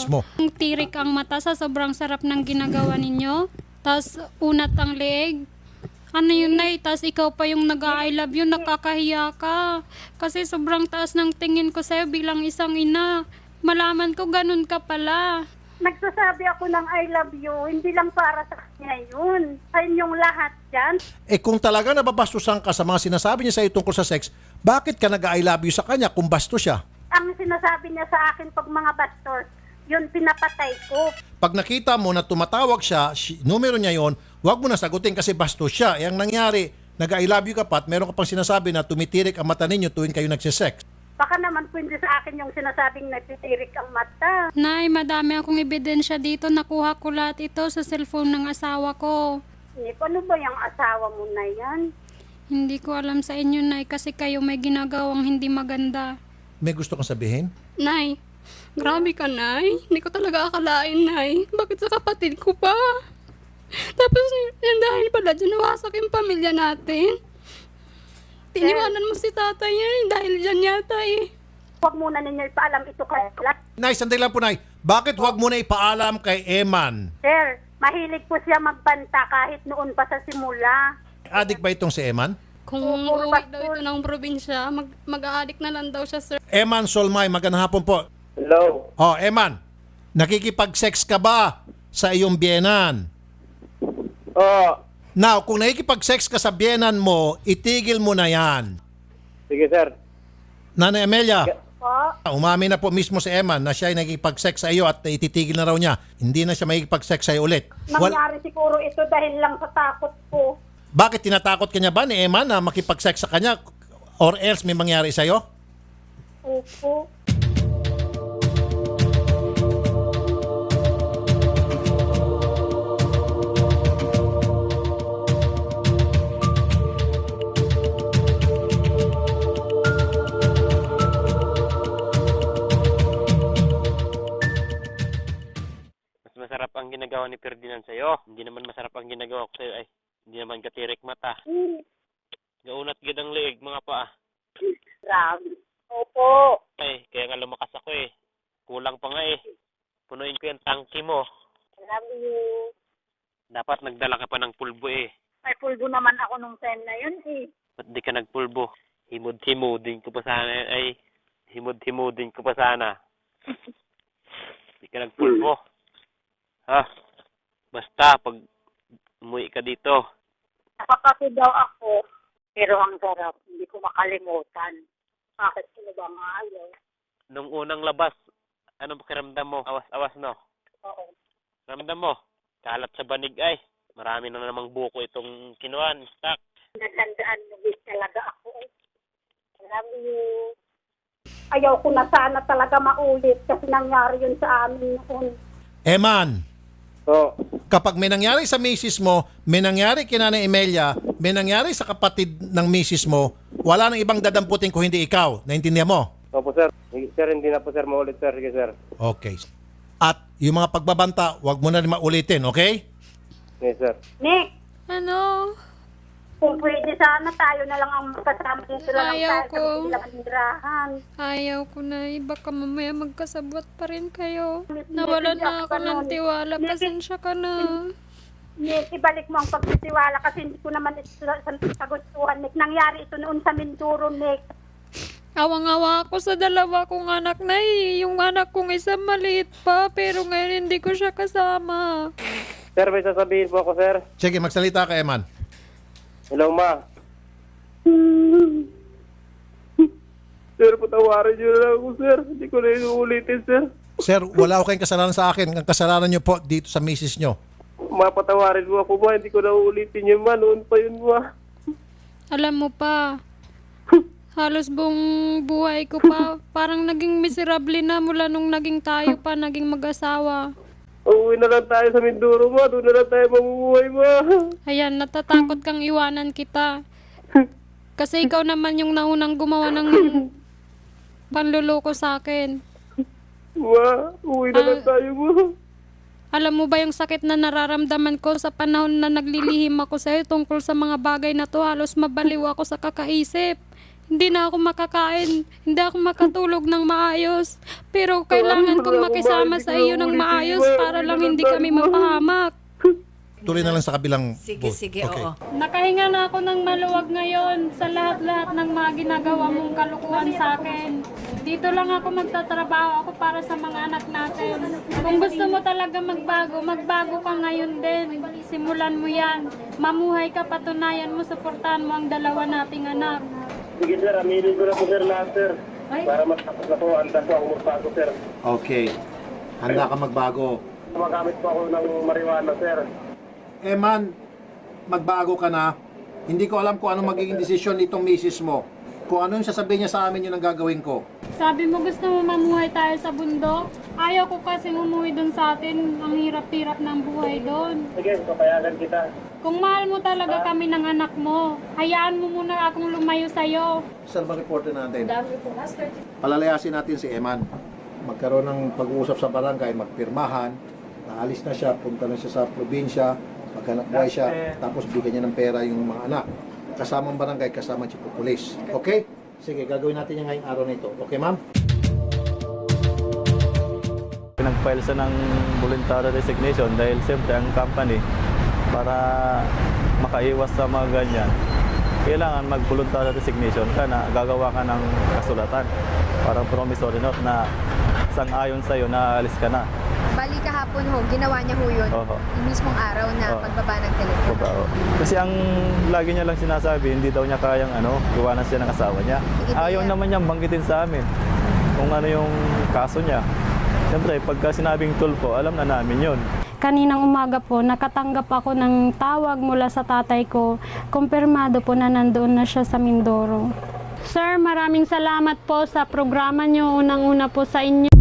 mo. Tirik ang mata sa sobrang sarap ng ginagawa ninyo. Tapos unat ang leeg. Ano yun, Nay? Tapos ikaw pa yung nag-I love you, nakakahiya ka. Kasi sobrang taas ng tingin ko sa'yo bilang isang ina. Malaman ko ganun ka pala. Nagsasabi ako ng I love you, hindi lang para sa kanya yun. Sa inyong lahat dyan. Eh kung talaga nababastusan ka sa mga sinasabi niya sa iyo tungkol sa sex, bakit ka nag-I love you sa kanya kung basto siya? Ang sinasabi niya sa akin pag mga bastos, yun pinapatay ko. Pag nakita mo na tumatawag siya, numero niya yon, huwag mo na sagutin kasi bastos siya. Eh, ang nangyari, nag-I love you ka pa at meron ka pang sinasabi na tumitirik ang mata ninyo tuwing kayo nagsisex. Baka naman pwede sa akin yung sinasabing nagtitirik ang mata. Nay, madami akong ebidensya dito. Nakuha ko lahat ito sa cellphone ng asawa ko. Ano ba yung asawa mo na yan? Hindi ko alam sa inyo, Nay, kasi kayo may ginagawang hindi maganda. May gusto kang sabihin? Nay, grabe ka, Nay. Hindi ko talaga akalain, Nay. Bakit sa kapatid ko pa? Tapos, yan dahil pala dyan, nawasak yung pamilya natin. Tiniwanan mo si tatay dahil dyan yata eh. Huwag muna ninyo ipaalam ito kay lahat. Nay, sandali lang po, Nay. Bakit huwag mo na ipaalam kay Eman? Sir, mahilig po siya magbanta kahit noon pa sa simula. Adik ba itong si Eman? Kung puro uuwi daw bastos. ito ng probinsya, mag-a-addict na lang daw siya, sir. Eman Solmay, magandang hapon po. Hello. Oh, Eman, nakikipag-sex ka ba sa iyong biyenan? Oh, Now, kung nakikipag-sex ka sa biyenan mo, itigil mo na yan. sige sir. Nanay Amelia, Po, umamin na po mismo si Eman na siya ay nakikipag-sex sa iyo at ititigil na raw niya. Hindi na siya makikipag-sex sa iyo ulit. nangyari siguro ito dahil lang sa takot ko. Bakit tinatakot ka niya ba ni Eman na makipag-sex sa kanya or else may mangyari sa iyo? Opo. Mas masarap ang ginagawa ni Ferdinand sa'yo. Hindi naman masarap ang ginagawa ko sa'yo. Ay, hindi naman katirik mata. Gaunat gid ang leeg, mga paa. Grabe. Opo. Ay, kaya nga lumakas ako eh. Kulang pa nga eh. Punuin ko yung tangki mo. Love you. Dapat nagdala ka pa ng pulbo eh. May pulbo naman ako nung time na yun eh. Ba't di ka nagpulbo? Himod-himodin ko pa sana. Ay, himod-himodin ko pa sana. Di ka nagpulbo. Ha? Basta, pag umuwi ka dito, Napapati daw ako. Pero ang sarap, hindi ko makalimutan. Bakit sino ba maayaw? nung unang labas, ano pakiramdam mo? Awas-awas, no? Oo. Ramdam mo? Kalat sa banig ay. Marami na namang buko itong kinuan, stock. Nagandaan mo din talaga ako eh. Love you. Ayaw ko na sana talaga maulit kasi nangyari yun sa amin noon. Eman, Oh, kapag may nangyari sa misis mo, may nangyari kina Nanay Emelia, may nangyari sa kapatid ng misis mo, wala nang ibang dadamputin kung hindi ikaw. Naintindihan mo? opo sir. Sir, hindi na po sir maulit sir. Sige sir. Okay. At yung mga pagbabanta, wag mo na rin maulitin, okay? Yes sir. Nick, Ano? kung pwede sana tayo na lang ang kasama dito lang Ayaw tayo ko. sa bilang tirahan. Ayaw ko na. Baka mamaya magkasabot pa rin kayo. Nawalan na ako ng tiwala. Pasensya ka na. Nick, ibalik mo ang pagtitiwala kasi hindi ko naman ito sa gustuhan, Nick. Nangyari ito noon sa Mindoro, Nick. Awang-awa ako sa dalawa kong anak na Yung anak kong isa maliit pa. Pero ngayon hindi ko siya kasama. Sir, may sasabihin po ako sir. Sige, magsalita ka, Eman. Hello ma. Sir, patawarin niyo na lang ako sir. Hindi ko na inuulitin sir. Sir, wala ko kayong kasalanan sa akin. Ang kasalanan nyo po dito sa misis nyo. Mapatawarin mo ako ma. Hindi ko na uulitin yun ma. Noon pa yun ma. Alam mo pa, halos buong buhay ko pa, parang naging miserable na mula nung naging tayo pa, naging mag-asawa. Uuwi na lang tayo sa Mindoro ma. Doon na lang tayo mamumuhay ma. Ayan, natatakot kang iwanan kita. Kasi ikaw naman yung naunang gumawa ng panluloko sa akin. Ma, uwi na lang tayo ma. Alam mo ba yung sakit na nararamdaman ko sa panahon na naglilihim ako sa'yo tungkol sa mga bagay na to? Halos mabaliw ako sa kakaisip. hindi na ako makakain, hindi ako makatulog ng maayos. Pero kailangan kong makisama sa iyo ng maayos para lang hindi kami mapahamak. Tuloy na lang sa kabilang Sige, booth. sige, Okay. oo. Nakahinga na ako ng maluwag ngayon sa lahat-lahat ng mga ginagawa mong kalukuhan sa akin. Dito lang ako magtatrabaho ako para sa mga anak natin. Kung gusto mo talaga magbago, magbago ka ngayon din. Simulan mo yan. Mamuhay ka, patunayan mo, suportahan mo ang dalawa nating anak. Sige sir, aminin ko na po sir lahat sir. Para matapos na po, handa po ako magbago sir. Okay. Handa ka magbago. Magamit po ako ng marijuana sir. Man, magbago ka na. Hindi ko alam kung ano magiging desisyon nitong misis mo. Kung ano yung sasabihin niya sa amin, yun ang gagawin ko. Sabi mo gusto mo mamuhay tayo sa bundok? Ayaw ko kasi umuwi doon sa atin. Ang hirap-hirap ng buhay doon. Sige, papayagan kita. Kung mahal mo talaga kami ng anak mo, hayaan mo muna akong lumayo sa'yo. Sir, reporter natin. Palalayasin natin si Eman. Magkaroon ng pag-uusap sa barangay, magpirmahan. Naalis na siya, punta na siya sa probinsya, maghanap buhay siya, tapos bigyan niya ng pera yung mga anak. Kasamang barangay, kasama si Pupulis. Okay? Sige, gagawin natin yung ngayong araw na ito. Okay, ma'am? Nag-file siya ng voluntary resignation dahil siyempre ang company para makaiwas sa mga ganyan, kailangan mag-voluntary resignation ka na gagawa ka ng kasulatan para promissory note na sang-ayon sa'yo na alis ka na. Bali kahapon ho, ginawa niya ho yun. Oho. Yung mismong araw na Oo. pagbaba ng telepono. Babae. Kasi ang lagi niya lang sinasabi, hindi daw niya kayang iwanan siya ng asawa niya. Ayaw naman niyang banggitin sa amin kung ano yung kaso niya. Siyempre, pagka sinabing tulpo, alam na namin yun. Kaninang umaga po, nakatanggap ako ng tawag mula sa tatay ko. Kumpirmado po na nandoon na siya sa Mindoro. Sir, maraming salamat po sa programa niyo. Unang-una po sa inyo.